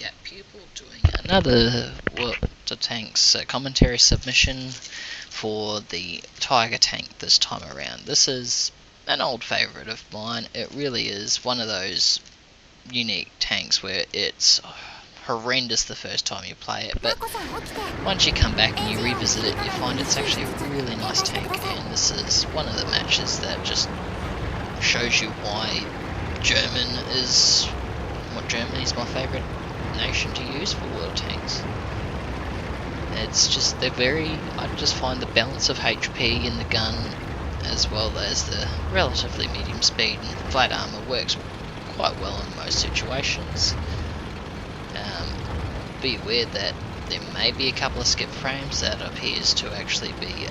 theaptpupil doing another World of Tanks commentary submission for the Tiger tank this time around. This is an old favourite of mine. It really is one of those unique tanks where it's horrendous the first time you play it, but once you come back and you revisit it, you find it's actually a really nice tank, and this is one of the matches that just shows you why Germany's my favourite nation to use for world tanks. It's just, I just find the balance of HP in the gun as well as the relatively medium speed and flat armour works quite well in most situations. Be aware that there may be a couple of skip frames that appears to actually be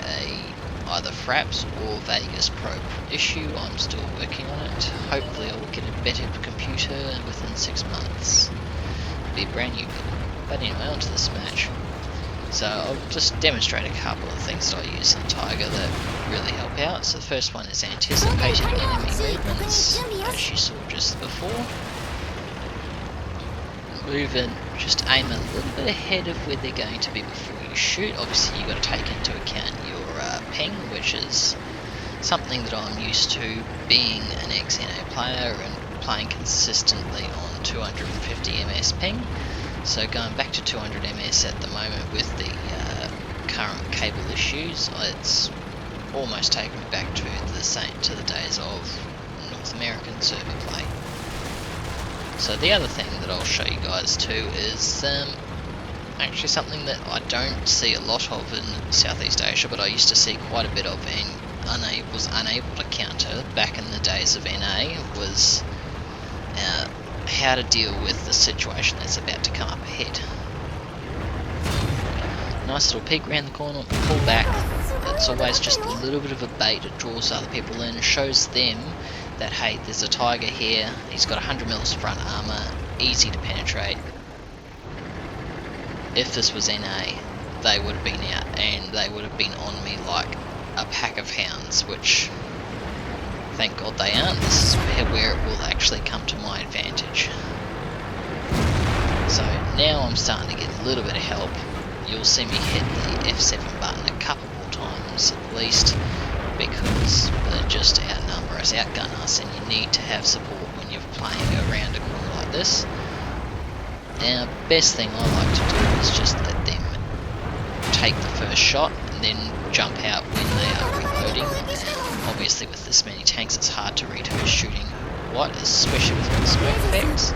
either Fraps or Vegas probe issue. I'm still working on it. Hopefully I will get a better computer within 6 months. It'll be a brand new build. But anyway, on to this match. So I'll just demonstrate a couple of things that I use in Tiger that really help out. So the first one is anticipating enemy movements, as you saw just before. Move in, just aim a little bit ahead of where they're going to be before you shoot. Obviously you've got to take into account your ping, which is something that I'm used to being an XNA player and playing consistently on 250 ms ping. So going back to 200 ms at the moment with the current cable issues, it's almost taken me back to the days of North American server play. So the other thing that I'll show you guys too is actually something that I don't see a lot of in Southeast Asia, but I used to see quite a bit of and was unable to counter back in the days of NA, was how to deal with the situation that's about to come up ahead. Nice little peek around the corner, pull back. It's always just a little bit of a bait. It draws other people in, shows them that hey, there's a Tiger here, he's got 100 mils front armour, easy to penetrate. If this was NA, they would have been out and they would have been on me like a pack of hounds, which thank God they aren't. This is where it will actually come to my advantage. So now I'm starting to get a little bit of help. You'll see me hit the F7 button a couple more times at least, because they just outnumber us, outgun us, and you need to have support when you're playing around a corner like this. Now, best thing I like to do is just let them take the first shot and then jump out when they are reloading. And obviously with this many tanks it's hard to read who's shooting what, especially with the smoke effects.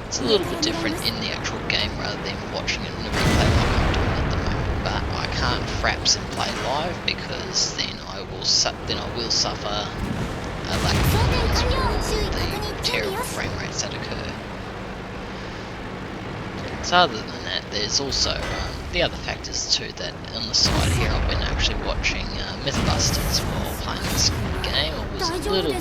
It's a little bit different in the actual game rather than watching it in a replay like I'm doing at the moment, but I can't fraps and play live because then I will suffer a lack of performance for the terrible frame rates that occur. So other than that, there's also the other factors too, that on the side here I've been actually watching Mythbusters while playing this game. I was a little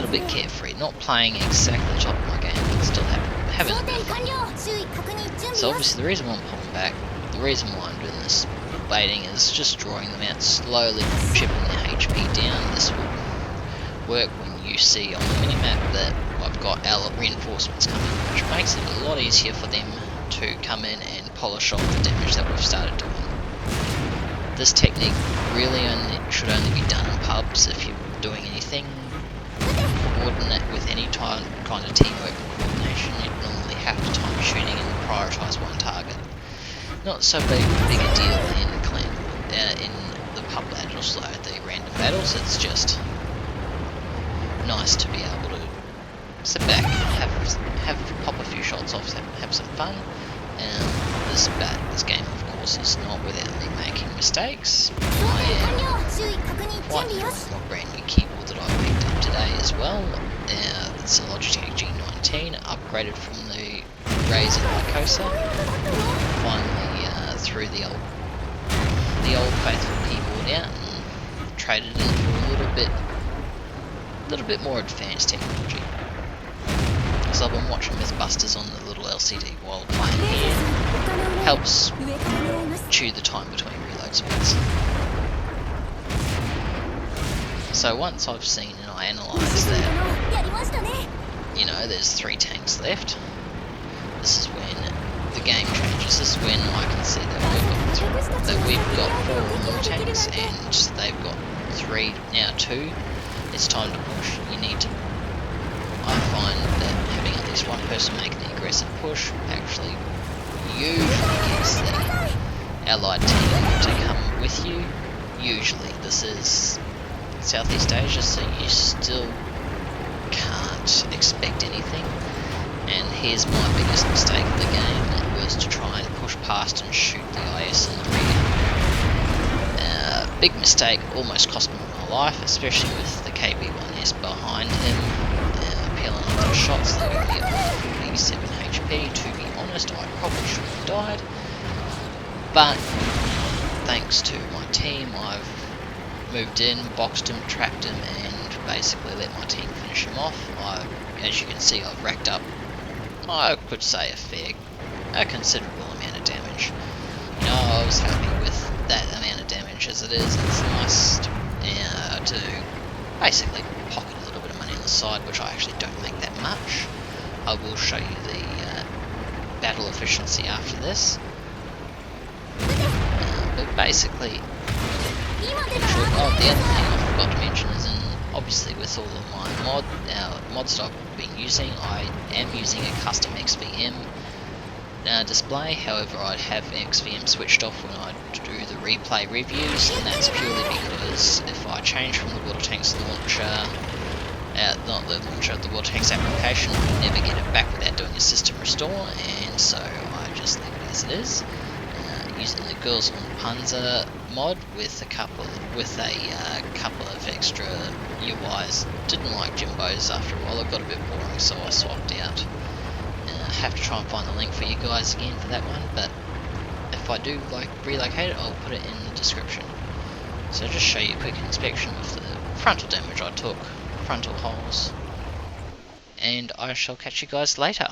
bit carefree, not playing exactly the top of my game, but still having a bit of fun. So obviously the reason why I'm pulling back, the reason why I'm doing this baiting is just drawing them out slowly, chipping their HP down. This will work when you see on the minimap that I've got our reinforcements coming, which makes it a lot easier for them to come in and polish off the damage that we've started doing. This technique really should only be done in pubs if you're doing anything coordinate with any kind of teamwork and coordination. You'd normally have to time shooting and prioritise one target. Not so big a deal in the pub battles, like the random battles. It's just nice to be able to sit back, pop a few shots off, have some fun. This game, of course, is not without me making mistakes. I am quite enjoying my brand new keyboard that I picked up today as well. It's a Logitech G19, upgraded from the Razer Lycosa. Finally threw the old faithful keyboard out and traded it for a little bit more advanced technology. So I've been watching Mythbusters on the little LCD while playing here. Helps chew the time between reload speeds. So once I've seen and I analysed that, you know, there's 3 tanks left, this is when the game changes. This is when I can see that we've got 4 more tanks and they've got 3, now 2. It's time to push. You need to. I find that having at least one person making the aggressive push actually usually gets the allied team to come with you. Usually, this is Southeast Asia, so you still can't expect anything. And here's my biggest mistake of the game, it was to try and push past and shoot the IS in the rear. Big mistake, almost cost me my life, especially with the KB1S behind him, peeling off the shots that were only at 47 HP. To be honest, I probably should have died, but thanks to my team, I've moved in, boxed him, trapped him, and basically let my team finish him off. As you can see, I've racked up, I could say, a considerable amount of damage. You know, I was happy with that amount of damage as it is. It's nice to basically pocket a little bit of money on the side, which I actually don't make that much. I will show you the battle efficiency after this. But basically, the other thing I forgot to mention is, obviously with all of my mods that I've been using, I am using a custom XVM display. However, I'd have XVM switched off when I do the replay reviews, and that's purely because if I change from the Water Tanks launcher, not the launcher, the Water Tanks application, you never get it back without doing a system restore, and so I just leave it as it is. Using the Girls on Panzer mod with a couple of extra UIs. Didn't like Jimbos after a while, it got a bit boring, so I swapped out. Have to try and find the link for you guys again for that one, but if I do relocate it, I'll put it in the description. So just show you a quick inspection of the frontal damage I took, frontal holes, and I shall catch you guys later.